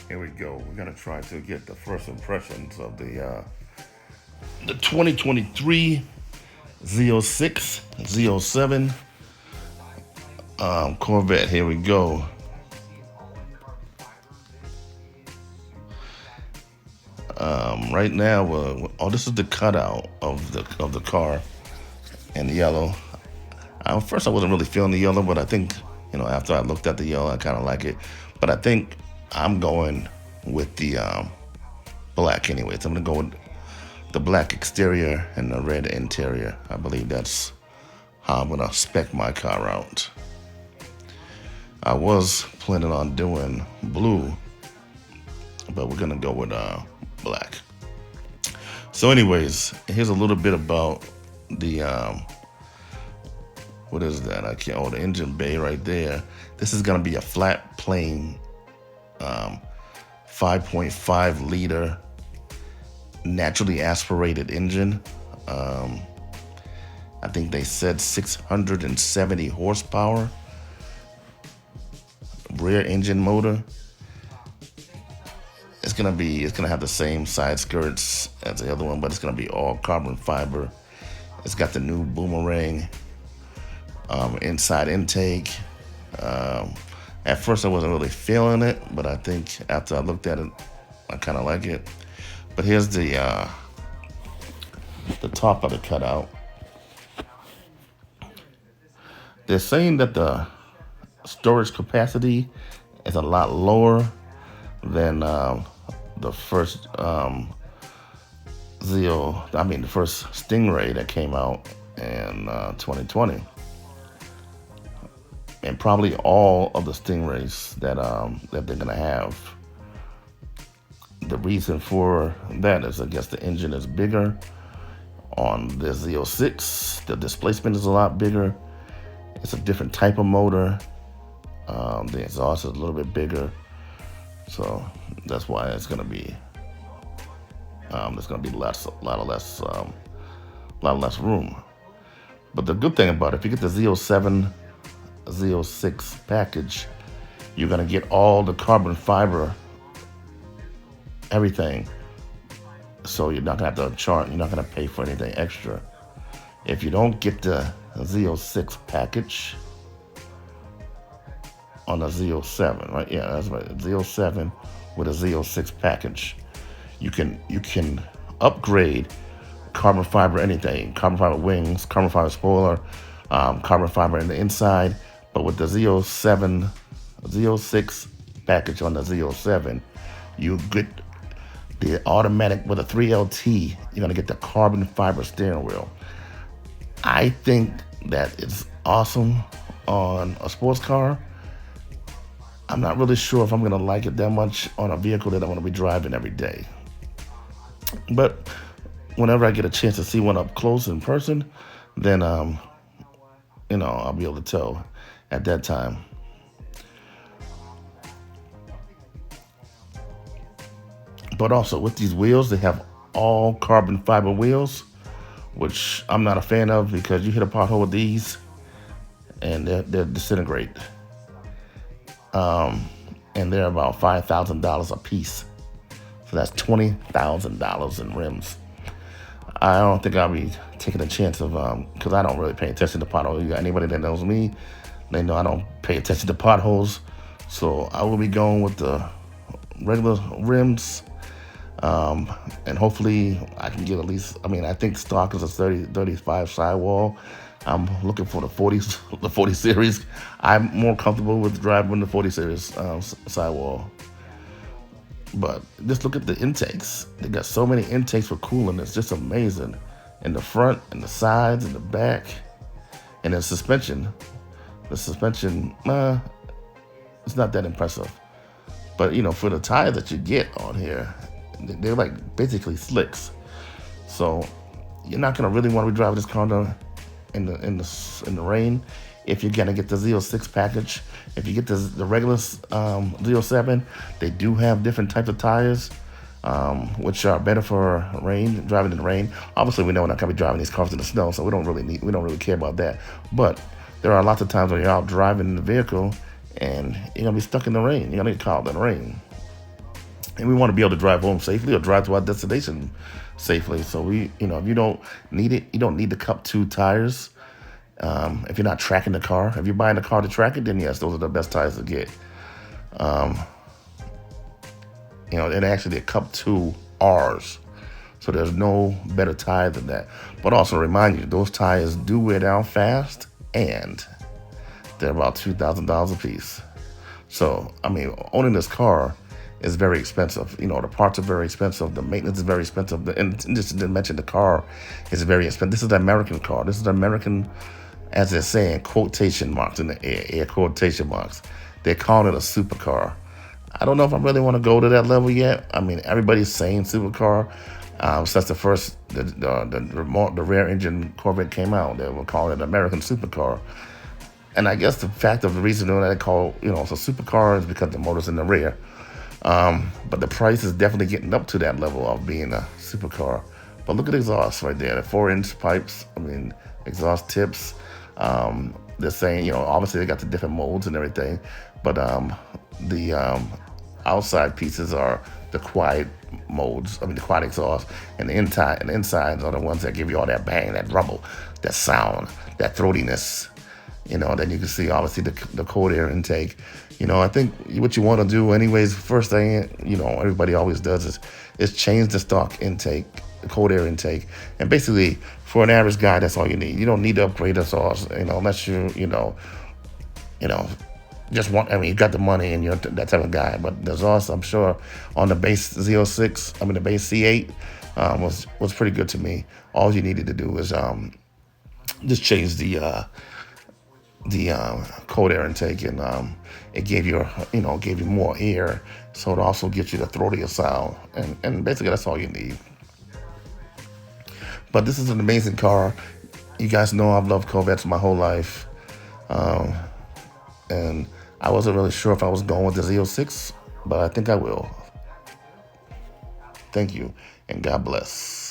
Here we go. We're gonna try to get the first impressions of the 2023 Z06 Z07 Corvette. Here we go. Right now, this is the cutout of the car in yellow. First, I wasn't really feeling the yellow, but I think after I looked at the yellow, I kind of like it. But I think I'm going with the black anyway. So I'm gonna go with the black exterior and the red interior. I believe that's how I'm gonna spec my car out. I was planning on doing blue, but we're gonna go with black. So anyways, here's a little bit about the what is that? The engine bay right there. This is gonna be a flat plane 5.5 liter naturally aspirated engine. I think they said 670 horsepower rear engine motor. It's gonna have the same side skirts as the other one, but it's gonna be all carbon fiber. It's got the new boomerang inside intake. At first I wasn't really feeling it, but I think after I looked at it, I kind of like it. But here's the top of the cutout. They're saying that the storage capacity is a lot lower than the first the first Stingray that came out in 2020, and probably all of the Stingrays that they're gonna have. The reason for that is, I guess, the engine is bigger on the Z06. The displacement is a lot bigger. It's a different type of motor. The exhaust is a little bit bigger, so that's why it's gonna be there's gonna be a lot less room. But the good thing about it, if you get the Z07 Z06 package, you're gonna get all the carbon fiber, everything. So you're not gonna have to charge. You're not gonna pay for anything extra. If you don't get the Z06 package on the Z07, right? Yeah, that's right. Z07 with a Z06 package, you can upgrade carbon fiber anything, carbon fiber wings, carbon fiber spoiler, carbon fiber in the inside. But with the Z06 package on the Z07, you get the automatic with a 3LT. You're gonna get the carbon fiber steering wheel. I think that it's awesome on a sports car. I'm not really sure if I'm gonna like it that much on a vehicle that I want to be driving every day. But whenever I get a chance to see one up close in person, then I'll be able to tell at that time. But also with these wheels, they have all carbon fiber wheels, which I'm not a fan of, because you hit a pothole with these and they're disintegrate. And they're about $5,000 a piece. So that's $20,000 in rims. I don't think I'll be taking a chance of, because I don't really pay attention to potholes. Anybody that knows me, they know I don't pay attention to potholes. So I will be going with the regular rims. And hopefully I can get at least, I think stock is a 35 sidewall. I'm looking for the 40 series. I'm more comfortable with driving the 40 series sidewall. But just look at the intakes. They got so many intakes for cooling. It's just amazing. In the front, and the sides, and the back, and the suspension. The suspension, it's not that impressive. But for the tires that you get on here, they're like basically slicks. So you're not gonna really want to be driving this car in the rain. If you're gonna get the Z06 package, if you get the regular Z07, they do have different types of tires, which are better for driving in the rain. Obviously, we know we're not gonna be driving these cars in the snow, so we don't really care about that. But there are lots of times when you're out driving in the vehicle and you're gonna be stuck in the rain. You're gonna get caught in the rain. and we want to be able to drive home safely or drive to our destination safely. So we, if you don't need it, you don't need the Cup 2 tires. If you're not tracking the car, if you're buying the car to track it, then yes, those are the best tires to get. And actually, the Cup 2 Rs. So there's no better tire than that. But also remind you, those tires do wear down fast, and they're about $2,000 a piece. So, owning this car is very expensive. The parts are very expensive. The maintenance is very expensive. And just to mention, the car is very expensive. This is an American car. This is an American, as they're saying, quotation marks in the air quotation marks. They're calling it a supercar. I don't know if I really want to go to that level yet. Everybody's saying supercar. Since the first, the rear engine Corvette came out, they were calling it an American supercar. And I guess the reason that they call, it's a supercar is because the motor's in the rear. But the price is definitely getting up to that level of being a supercar. But look at the exhaust right there, the 4-inch pipes, exhaust tips. They're saying, obviously they got the different molds and everything, but the outside pieces are the quiet modes, the quiet exhaust, and the insides are the ones that give you all that bang, that rumble, that sound, that throatiness. Then you can see obviously the cold air intake. I think what you want to do anyways, first thing, everybody always does is change the stock intake, the cold air intake. And basically for an average guy, that's all you need. You don't need to upgrade the sauce, unless you just want, you got the money and you're that type of guy. But there's also, I'm sure, on the base Z06, the base C8 was pretty good to me. All you needed to do was just change the cold air intake, and it gave you more air, so it also gets you the throatier sound, and basically that's all you need. But this is an amazing car. You guys know I've loved Corvettes my whole life, and I wasn't really sure if I was going with the Z06, but I think I will. Thank you, and God bless.